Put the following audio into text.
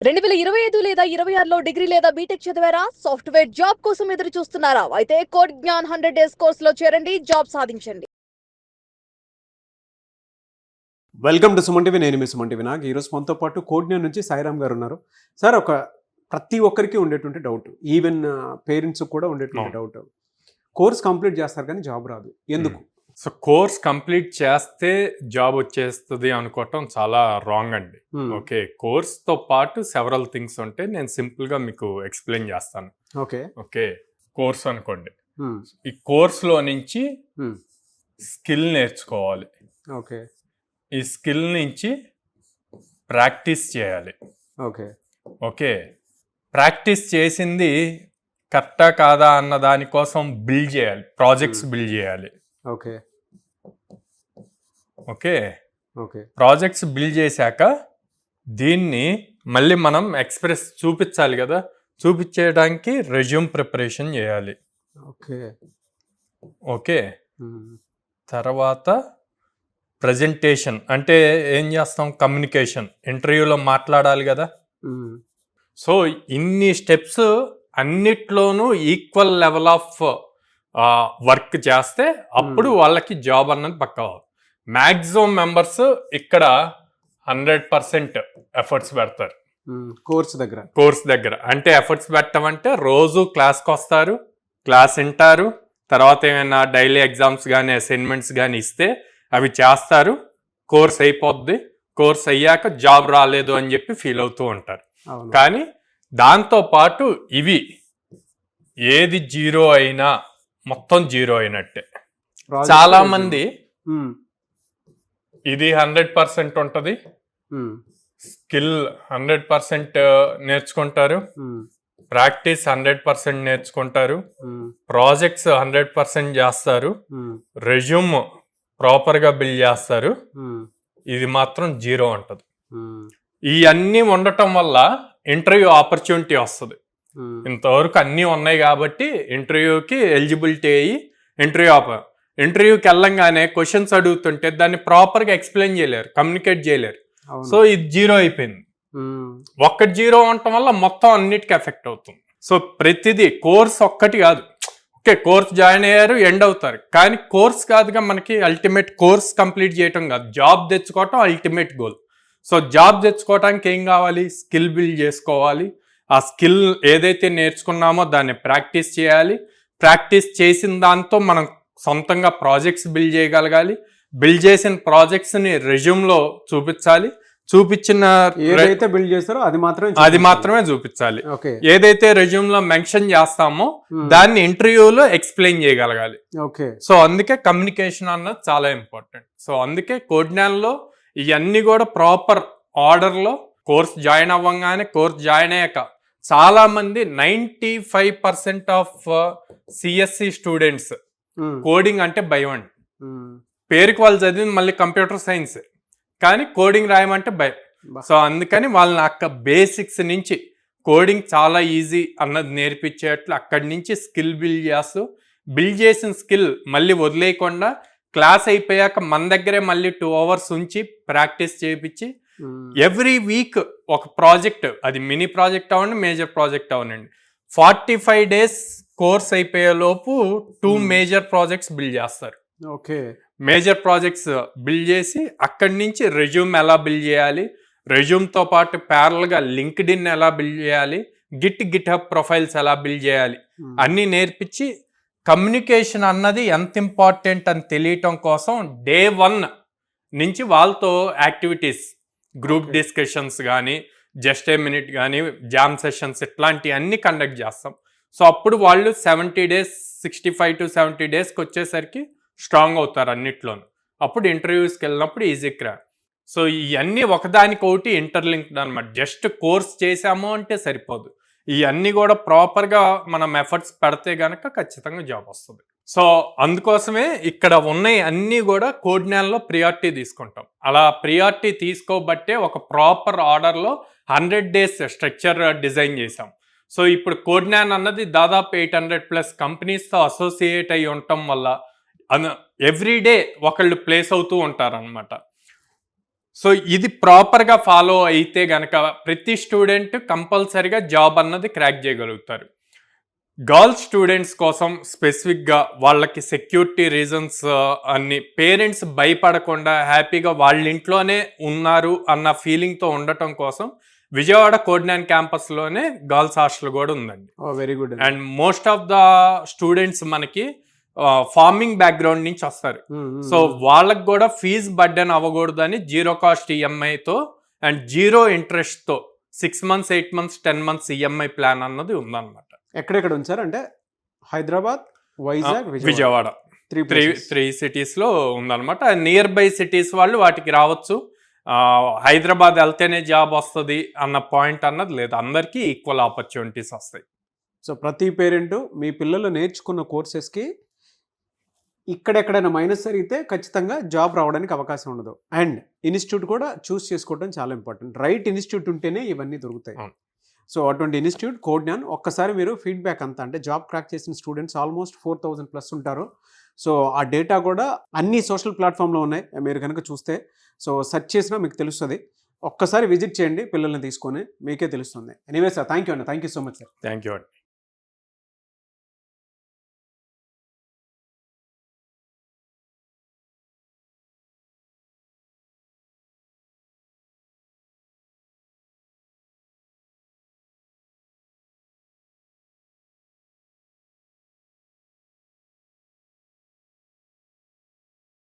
2025 లేదా 26లో డిగ్రీ లేదా బీటెక్ చదివారా? సాఫ్ట్‌వేర్ జాబ్ కోసం ఎదురు చూస్తున్నారా? అయితే కోడ్ జ్ఞాన్ 100 డేస్ కోర్సులో చేరండి, జాబ్ సాధించండి. Welcome to Suman TV. నేను మీ సుమన్ టీవీ. నాకు ఈరోజు మనతో పాటు కోడ్న్యూన్ నుంచి సాయిరామ్ గారు ఉన్నారు. సార్, ప్రతి ఒక్కరికి ఉండేటువంటి డౌట్, ఈవెన్ పేరెంట్స్ కూడా ఉండేటువంటి డౌట్, కోర్స్ కంప్లీట్ చేస్తారు కానీ జాబ్ రాదు, ఎందుకు? సో కోర్స్ కంప్లీట్ చేస్తే జాబ్ వచ్చేస్తుంది అనుకోవటం చాలా రాంగ్ అండి. ఓకే, కోర్స్తో పాటు సెవరల్ థింగ్స్ ఉంటాయి. నేను సింపుల్గా మీకు ఎక్స్ప్లెయిన్ చేస్తాను. ఓకే, కోర్స్ అనుకోండి. ఈ కోర్స్లో నుంచి స్కిల్ నేర్చుకోవాలి. ఓకే, ఈ స్కిల్ నుంచి ప్రాక్టీస్ చేయాలి. ఓకే, ప్రాక్టీస్ చేసింది కరెక్టా కాదా అన్న దానికోసం బిల్డ్ చేయాలి, ప్రాజెక్ట్స్ బిల్డ్ చేయాలి. ఓకే, ప్రాజెక్ట్స్ బిల్డ్ చేశాక దీన్ని మళ్ళీ మనం ఎక్స్ప్రెస్ చూపించాలి కదా, చూపించేయడానికి రెజ్యూమ్ ప్రిపరేషన్ చేయాలి. ఓకే, తర్వాత ప్రజెంటేషన్ అంటే ఏం చేస్తాం, కమ్యూనికేషన్, ఇంటర్వ్యూలో మాట్లాడాలి కదా. సో ఇన్ని స్టెప్స్ అన్నిట్లోనూ ఈక్వల్ లెవెల్ ఆఫ్ వర్క్ చేస్తే అప్పుడు వాళ్ళకి జాబ్ అన్నది పక్కా. మ్యాక్సిమం మెంబర్స్ ఇక్కడ 100% ఎఫర్ట్స్ పెడతారు కోర్స్ దగ్గర. అంటే ఎఫర్ట్స్ పెట్టమంటే రోజు క్లాస్కి వస్తారు, క్లాస్ వింటారు, తర్వాత ఏమైనా డైలీ ఎగ్జామ్స్ కానీ అసైన్మెంట్స్ కానీ ఇస్తే అవి చేస్తారు, కోర్స్ అయిపోద్ది. కోర్స్ అయ్యాక జాబ్ రాలేదు అని చెప్పి ఫీల్ అవుతూ ఉంటారు. కానీ దాంతో పాటు ఇవి ఏది జీరో అయినా మొత్తం జీరో అయినట్టే. చాలా మంది ఇది 100% ఉంటుంది, స్కిల్ 100% నేర్చుకుంటారు, ప్రాక్టీస్ 100% నేర్చుకుంటారు, ప్రాజెక్ట్స్ 100% చేస్తారు, రెజ్యూమ్ ప్రాపర్గా బిల్డ్ చేస్తారు, ఇది మాత్రం జీరో ఉంటుంది. ఇవన్నీ ఉండటం వల్ల ఇంటర్వ్యూ ఆపర్చునిటీ వస్తుంది. ఇంతవరకు అన్నీ ఉన్నాయి కాబట్టి ఇంటర్వ్యూకి ఎలిజిబిలిటీ అయ్యి ఇంటర్వ్యూకి వెళ్ళంగానే క్వశ్చన్స్ అడుగుతుంటే దాన్ని ప్రాపర్గా ఎక్స్ప్లెయిన్ చేయలేరు, కమ్యూనికేట్ చేయలేరు. సో ఇది జీరో అయిపోయింది. ఒక్కటి జీరో ఉండటం వల్ల మొత్తం అన్నిటికీ ఎఫెక్ట్ అవుతుంది. సో ప్రతిదీ కోర్స్ ఒక్కటి కాదు. ఓకే, కోర్స్ జాయిన్ అయ్యారు, ఎండ్ అవుతారు, కానీ కోర్స్ కాదుగా మనకి అల్టిమేట్. కోర్స్ కంప్లీట్ చేయటం కాదు, జాబ్ తెచ్చుకోవటం అల్టిమేట్ గోల్. సో జాబ్ తెచ్చుకోవటానికి ఏం కావాలి, స్కిల్ బిల్డ్ చేసుకోవాలి. ఆ స్కిల్ ఏదైతే నేర్చుకున్నామో దాన్ని ప్రాక్టీస్ చేయాలి. ప్రాక్టీస్ చేసిన దాంతో మనం సొంతంగా ప్రాజెక్ట్స్ బిల్డ్ చేయగలగాలి. బిల్డ్ చేసిన ప్రాజెక్ట్స్ని రెజ్యూమ్లో చూపించాలి. చూపించిన ఏదైతే బిల్డ్ చేస్తారో అది మాత్రమే చూపించాలి. ఏదైతే రెజ్యూమ్ లో మెన్షన్ చేస్తామో దాన్ని ఇంటర్వ్యూలో ఎక్స్ప్లెయిన్ చేయగలగాలి. సో అందుకే కమ్యూనికేషన్ అన్నది చాలా ఇంపార్టెంట్. సో అందుకే కోడ్న్యాన్లో ఇవన్నీ కూడా ప్రాపర్ ఆర్డర్ లో కోర్స్ జాయిన్ అవ్వగానే, కోర్స్ జాయిన్ అయ్యాక చాలా మంది 95% ఆఫ్ సిఎస్సి స్టూడెంట్స్ కోడింగ్ అంటే భయం అండి. పేరుకి వాళ్ళు చదివింది మళ్ళీ కంప్యూటర్ సైన్స్, కానీ కోడింగ్ రాయమంటే భయం. సో అందుకని వాళ్ళని బేసిక్స్ నుంచి కోడింగ్ చాలా ఈజీ అన్నది నేర్పించేట్లు అక్కడి నుంచి స్కిల్ బిల్డ్ చేసిన స్కిల్ మళ్ళీ వదిలేయకుండా క్లాస్ అయిపోయాక మన దగ్గరే మళ్ళీ 2 hours ఉంచి ప్రాక్టీస్ చేయించి ఎవ్రీ వీక్ ఒక ప్రాజెక్ట్, అది మినీ ప్రాజెక్ట్ అవ్వండి, మేజర్ ప్రాజెక్ట్ అవ్వనండి, 45 days కోర్స్ అయిపోయేలోపు 2 మేజర్ ప్రాజెక్ట్స్ బిల్డ్ చేస్తారు. మేజర్ ప్రాజెక్ట్స్ బిల్డ్ చేసి అక్కడి నుంచి రెజ్యూమ్ ఎలా బిల్డ్ చేయాలి, రెజ్యూమ్తో పాటు ప్యారల్గా లింక్డ్ఇన్ ఎలా బిల్డ్ చేయాలి, గిట్ హబ్ ప్రొఫైల్స్ ఎలా బిల్డ్ చేయాలి అన్నీ నేర్పించి కమ్యూనికేషన్ అన్నది ఎంత ఇంపార్టెంట్ అని తెలియటం కోసం Day 1 నుంచి వాళ్ళతో యాక్టివిటీస్, గ్రూప్ డిస్కషన్స్ కానీ, జస్ట్ ఏ మినిట్ కానీ, జామ్ సెషన్స్ ఇట్లాంటివి అన్నీ కండక్ట్ చేస్తాం. సో అప్పుడు వాళ్ళు 70 days, 65 to 70 daysకి వచ్చేసరికి స్ట్రాంగ్ అవుతారు అన్నిట్లోనూ. అప్పుడు ఇంటర్వ్యూస్కి వెళ్ళినప్పుడు ఈజీగా రా. సో ఇవన్నీ ఒకదానికొకటి ఇంటర్లింక్డ్ అనమాట. జస్ట్ కోర్స్ చేసాము అంటే సరిపోదు, ఇవన్నీ కూడా ప్రాపర్గా మనం ఎఫర్ట్స్ పెడితే గనక ఖచ్చితంగా జాబ్ వస్తుంది. సో అందుకోసమే ఇక్కడ ఉన్నాయి అన్నీ కూడా కోడ్న్యాన్లో ప్రియారిటీ తీసుకుంటాం. అలా ప్రియారిటీ తీసుకోబట్టే ఒక ప్రాపర్ ఆర్డర్లో 100 days స్ట్రక్చర్ డిజైన్ చేసాం. సో ఇప్పుడు కోడ్న్యాన్ అన్నది దాదాపు 800+ కంపెనీస్తో అసోసియేట్ అయి ఉండటం వల్ల ఎవ్రీడే ఒకళ్ళు ప్లేస్ అవుతూ ఉంటారనమాట. సో ఇది ప్రాపర్గా ఫాలో అయితే గనక ప్రతి స్టూడెంట్ కంపల్సరీగా జాబ్ అన్నది క్రాక్ చేయగలుగుతారు. గర్ల్స్ స్టూడెంట్స్ కోసం స్పెసిఫిక్గా వాళ్ళకి సెక్యూరిటీ రీజన్స్ అన్ని పేరెంట్స్ భయపడకుండా హ్యాపీగా వాళ్ళ ఇంట్లోనే ఉన్నారు అన్న ఫీలింగ్తో ఉండటం కోసం విజయవాడ కోడ్9 క్యాంపస్లోనే గర్ల్స్ హాస్టల్ కూడా ఉందండి. Very good. And most of the students మనకి ఫార్మింగ్ బ్యాక్గ్రౌండ్ నుంచి వస్తారు. సో వాళ్ళకి కూడా ఫీజ్ బర్డెన్ అవ్వకూడదు అని 0 కాస్ట్ ఈఎంఐతో అండ్ 0 ఇంట్రెస్ట్తో 6 months 8 months 10 months EMI plan అన్నది ఉందన్నమాట. ఎక్కడెక్కడ ఉంచారు అంటే హైదరాబాద్, వైజాగ్, విజయవాడ త్రీ సిటీస్లో ఉందన్నమాట. నియర్ బై సిటీస్ వాళ్ళు వాటికి రావచ్చు. హైదరాబాద్ వెళ్తేనే జాబ్ వస్తుంది అన్న పాయింట్ అన్నది లేదు, అందరికీ ఈక్వల్ ఆపర్చునిటీస్ వస్తాయి. సో ప్రతి పేరెంట్ మీ పిల్లలు నేర్చుకున్న కోర్సెస్కి ఇక్కడెక్కడైనా మైనస్ జరిగితే ఖచ్చితంగా జాబ్ రావడానికి అవకాశం ఉండదు. అండ్ ఇన్స్టిట్యూట్ కూడా చూస్ చేసుకోవడం చాలా ఇంపార్టెంట్. రైట్ ఇన్స్టిట్యూట్ ఉంటేనే ఇవన్నీ దొరుకుతాయి. సో అటువంటి ఇన్స్టిట్యూట్ కోడ్9. ఒక్కసారి మీరు ఫీడ్బ్యాక్ అంతా అంటే జాబ్ క్రాక్ చేసిన స్టూడెంట్స్ ఆల్మోస్ట్ 4000+ ఉంటారు. సో ఆ డేటా కూడా అన్ని సోషల్ ప్లాట్ఫామ్లో ఉన్నాయి, మీరు కనుక చూస్తే. సో సెర్చ్ చేసినా మీకు తెలుస్తుంది. ఒక్కసారి విజిట్ చేయండి పిల్లల్ని తీసుకొని, మీకే తెలుస్తుంది. ఎనీవే సార్, థ్యాంక్ యూ అండి. Thank you so much sir. Thank you అండి.